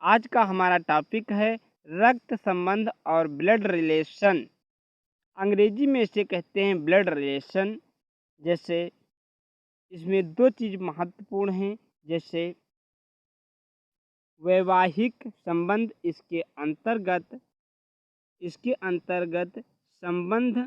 आज का हमारा टॉपिक है रक्त संबंध और ब्लड रिलेशन। अंग्रेजी में इसे कहते हैं ब्लड रिलेशन। जैसे इसमें दो चीज़ महत्वपूर्ण हैं, जैसे वैवाहिक संबंध इसके अंतर्गत संबंध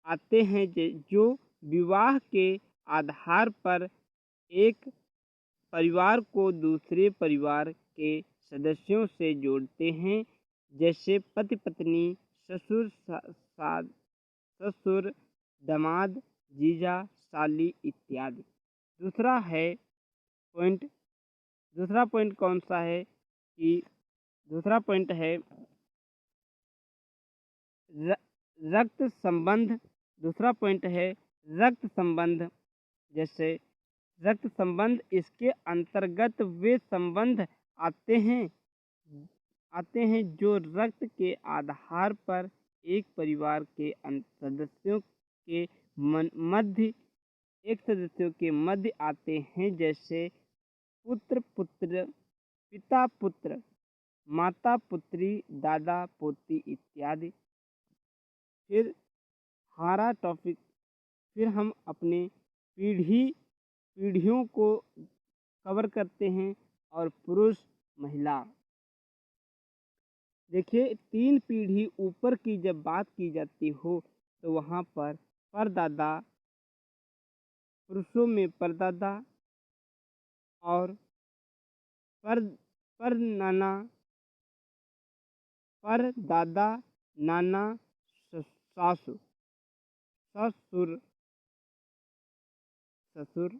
आते हैं जो विवाह के आधार पर एक परिवार को दूसरे परिवार के सदस्यों से जोड़ते हैं, जैसे पति पत्नी, ससुर, दामाद, जीजा, साली इत्यादि। दूसरा पॉइंट दूसरा पॉइंट कौन सा है कि दूसरा पॉइंट है रक्त संबंध। दूसरा पॉइंट है रक्त संबंध। जैसे रक्त संबंध, इसके अंतर्गत वे संबंध आते हैं जो रक्त के आधार पर एक परिवार के सदस्यों के मध्य आते हैं, जैसे पुत्र पुत्र, पिता पुत्र, माता पुत्री, दादा पोती इत्यादि। फिर हम अपने पीढ़ियों को कवर करते हैं और पुरुष महिला। देखिए, 3 पीढ़ी ऊपर की जब बात की जाती हो तो वहाँ पर परदादा, पुरुषों में परदादा और परदादा, नाना, ससुर।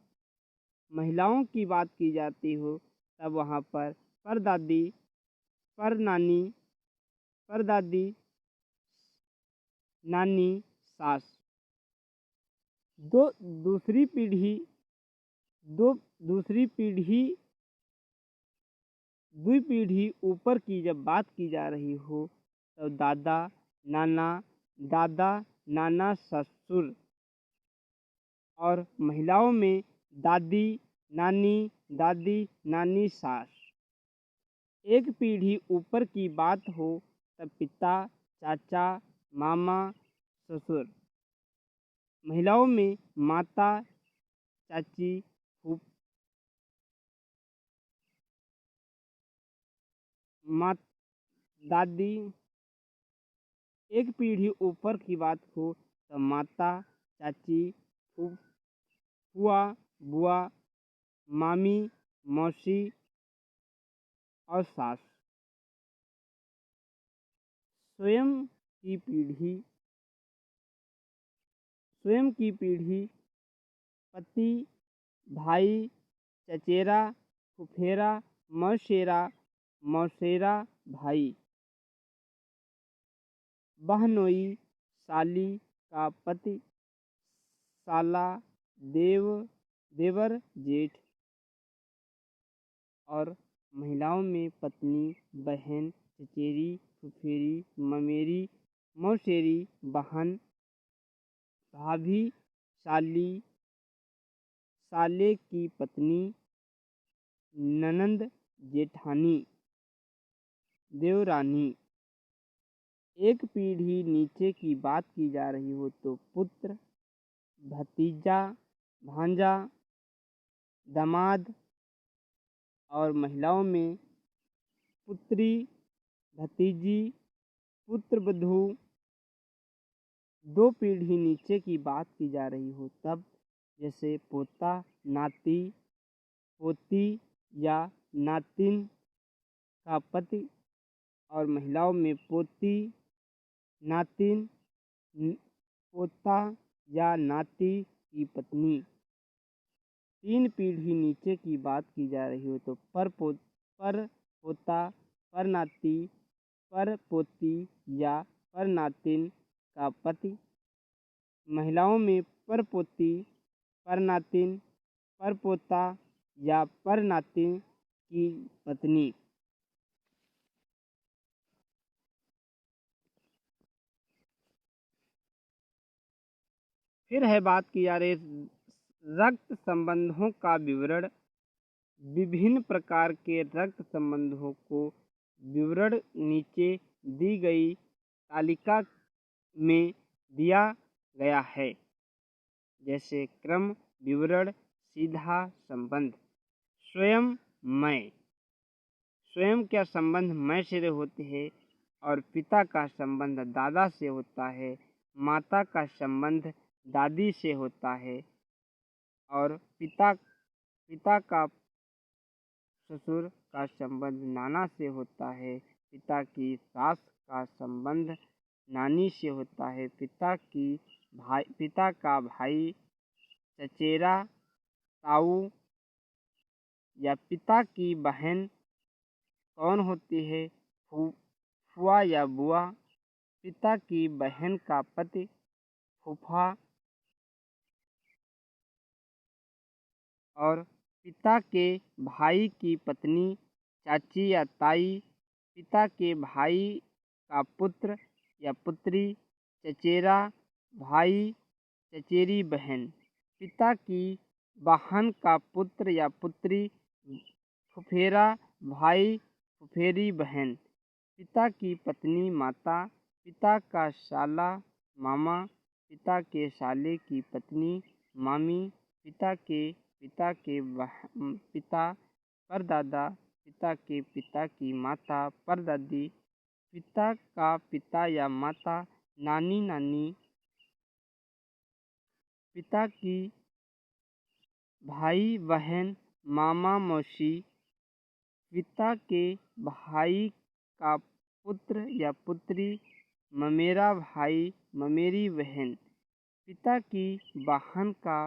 महिलाओं की बात की जाती हो तब वहाँ पर परदादी, परदादी, नानी, सास। दूसरी पीढ़ी ऊपर की जब बात की जा रही हो तो दादा, नाना, ससुर। और महिलाओं में दादी, नानी, सास। एक पीढ़ी ऊपर की बात हो तब पिता, चाचा, मामा, ससुर। महिलाओं में माता, चाची, दादी। एक पीढ़ी ऊपर की बात हो तब माता, चाची, फुआ, बुआ, मामी, मौसी और सास। स्वयं की पीढ़ी पति, भाई, चचेरा, फुफेरा, मौसेरा भाई, बहनोई, साली का पति, साला, देवर, जेठ। और महिलाओं में पत्नी, बहन, चचेरी, फुफेरी, ममेरी, मौसेरी, बहन, भाभी, साली, साले की पत्नी, ननंद, जेठानी, देवरानी। एक पीढ़ी नीचे की बात की जा रही हो तो पुत्र, भतीजा, भांजा, दामाद। और महिलाओं में पुत्री, भतीजी, पुत्रवधू। दो पीढ़ी नीचे की बात की जा रही हो तब, जैसे पोता, नाती, पोती या नातिन का पति। और महिलाओं में पोती, नातिन, पोता या नाती की पत्नी। 3 पीढ़ी नीचे की बात की जा रही हो तो पर पोता, पर नाती, पर पोती या पर नातिन का पति। महिलाओं में पर पोती, पर नातिन, पर पोता या पर नातिन की पत्नी। फिर बात की जा रही रक्त संबंधों का विवरण। विभिन्न प्रकार के रक्त संबंधों को विवरण नीचे दी गई तालिका में दिया गया है। जैसे क्रम, विवरण, सीधा संबंध। स्वयं मैं, स्वयं का संबंध मैं से होते हैं और पिता का संबंध दादा से होता है। माता का संबंध दादी से होता है और पिता का ससुर का संबंध नाना से होता है। पिता की सास का संबंध नानी से होता है। पिता का भाई चचेरा, ताऊ या पिता की बहन कौन होती है? फुआ या बुआ। पिता की बहन का पति फूफा और पिता के भाई की पत्नी चाची या ताई। पिता के भाई का पुत्र या पुत्री चचेरा भाई, चचेरी बहन। पिता की बहन का पुत्र या पुत्री फुफेरा भाई, फुफेरी बहन। पिता की पत्नी माता। पिता का साला मामा। पिता के साले की पत्नी मामी। पिता के पिता परदादा। पिता के पिता की माता परदादी। पिता का पिता या माता नानी नानी। पिता की भाई बहन मामा मौसी। पिता के भाई का पुत्र या पुत्री ममेरा भाई, ममेरी बहन। पिता की बहन का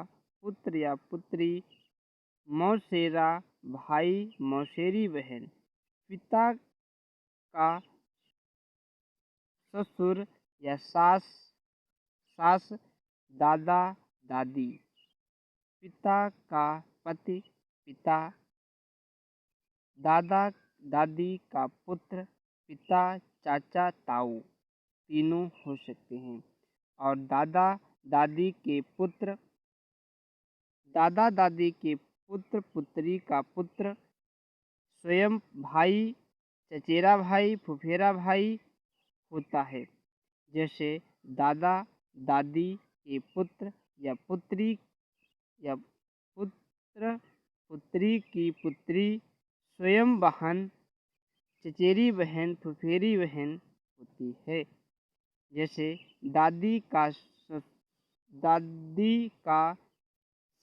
पुत्र या पुत्री मौसेरा भाई, मौसेरी बहन। पिता का ससुर या सास, दादा दादी। पिता का पति पिता। दादा दादी का पुत्र पिता, चाचा, ताऊ तीनों हो सकते हैं। और दादा दादी के पुत्र, दादा दादी के पुत्र पुत्री का पुत्र स्वयं भाई, चचेरा भाई, फुफेरा भाई होता है। जैसे दादा दादी के पुत्र या पुत्री या पुत्र पुत्री की पुत्री स्वयं बहन, चचेरी बहन, फुफेरी बहन होती है। जैसे दादी का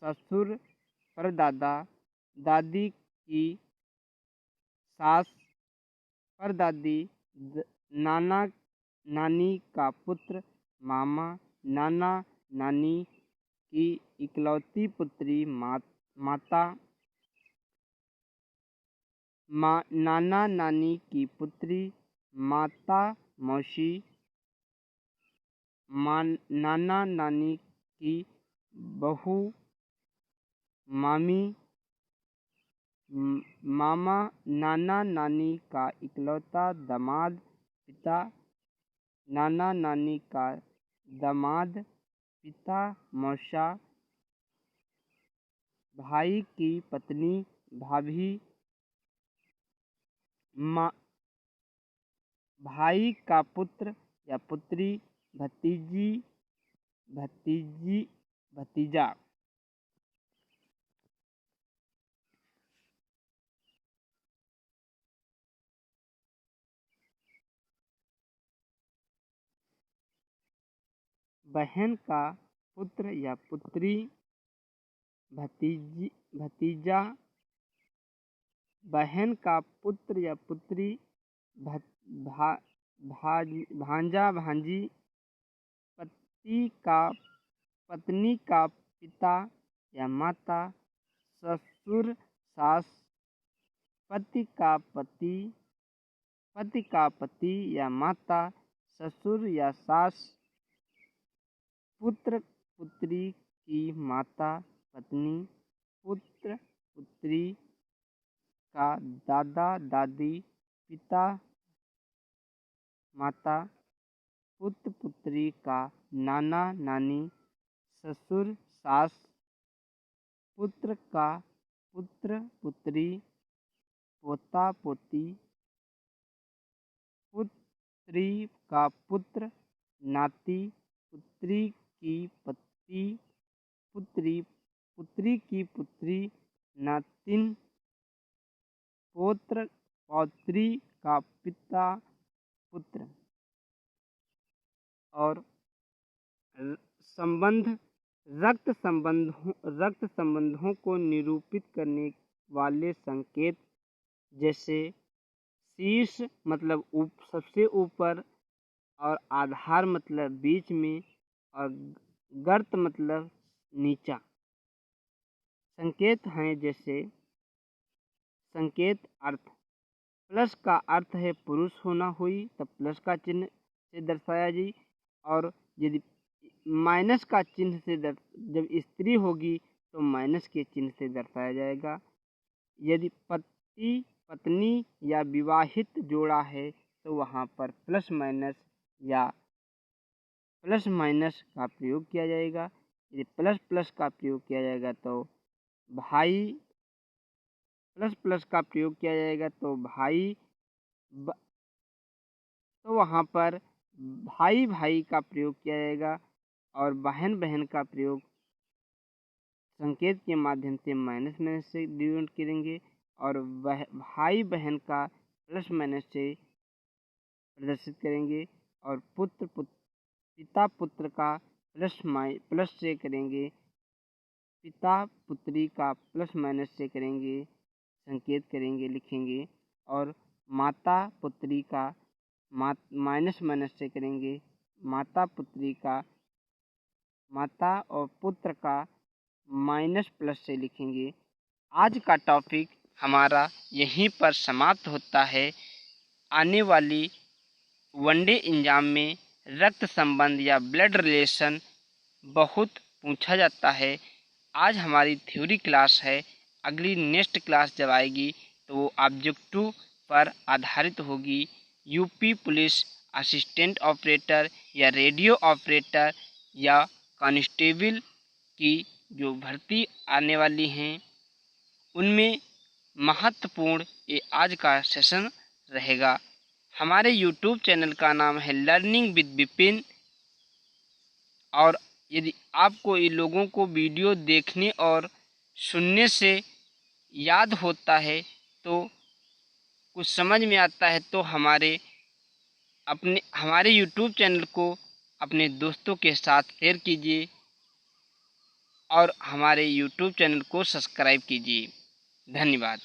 ससुर परदादा। दादी की सास परदादी। नाना नानी का पुत्र मामा। नाना नानी की इकलौती पुत्री माता। नाना नानी की पुत्री माता मौसी। नाना नानी की बहू मामी। मामा नाना नानी का इकलौता दामाद पिता। नाना नानी का दामाद पिता मौसा। भाई की पत्नी भाभी। भाई का पुत्र या पुत्री भतीजी, भतीजा। बहन का पुत्र या पुत्री भतीजा। बहन का पुत्र या पुत्री भांजा भांजी। पत्नी का पिता या माता, ससुर सास। पति का पति या माता, ससुर या सास। पुत्र पुत्री की माता, पत्नी। पुत्र पुत्री का दादा दादी, पिता माता। पुत्र पुत्री का नाना नानी, ससुर सास। पुत्र पुत्री, पोता पोती, पुत्री का पुत्र, नाती, पुत्री की पति, पुत्री, पुत्री की पुत्री, नातिन, पौत्र पौत्री का पिता, पुत्र। और संबंध, रक्त संबंधों को निरूपित करने वाले संकेत, जैसे शीर्ष मतलब सबसे ऊपर, और आधार मतलब बीच में, और गर्त मतलब नीचा। संकेत हैं जैसे संकेत अर्थ, प्लस का अर्थ है पुरुष होना हुई, तब प्लस का चिन्ह से दर्शाया जी। और यदि माइनस का चिन्ह से जब स्त्री होगी तो माइनस के चिन्ह से दर्शाया जाएगा। यदि पति पत्नी या विवाहित जोड़ा है तो वहाँ पर प्लस माइनस या प्लस माइनस का प्रयोग किया जाएगा। यदि प्लस प्लस का प्रयोग किया जाएगा तो भाई, प्लस प्लस का प्रयोग किया जाएगा तो भाई, तो वहाँ पर भाई भाई का प्रयोग किया जाएगा। और बहन बहन का प्रयोग संकेत के माध्यम से माइनस माइनस से डिनोट करेंगे, और वह भाई बहन का प्लस माइनस से प्रदर्शित करेंगे। और पिता पुत्र का प्लस से करेंगे, पिता पुत्री का प्लस माइनस से करेंगे, संकेत करेंगे, लिखेंगे। और माता पुत्री का माइनस माइनस से करेंगे, माता पुत्री का, माता और पुत्र का माइनस प्लस से लिखेंगे। आज का टॉपिक हमारा यहीं पर समाप्त होता है। आने वाली वनडे एग्जाम में रक्त संबंध या ब्लड रिलेशन बहुत पूछा जाता है। आज हमारी थ्योरी क्लास है, अगली नेक्स्ट क्लास जब आएगी तो वो ऑब्जेक्टिव पर आधारित होगी। यूपी पुलिस असिस्टेंट ऑपरेटर या रेडियो ऑपरेटर या कांस्टेबल की जो भर्ती आने वाली हैं उनमें महत्वपूर्ण ये आज का सेशन रहेगा। हमारे यूट्यूब चैनल का नाम है लर्निंग विद विपिन। और यदि आपको ये लोगों को वीडियो देखने और सुनने से याद होता है, तो कुछ समझ में आता है, तो हमारे यूट्यूब चैनल को अपने दोस्तों के साथ शेयर कीजिए और हमारे यूट्यूब चैनल को सब्सक्राइब कीजिए। धन्यवाद।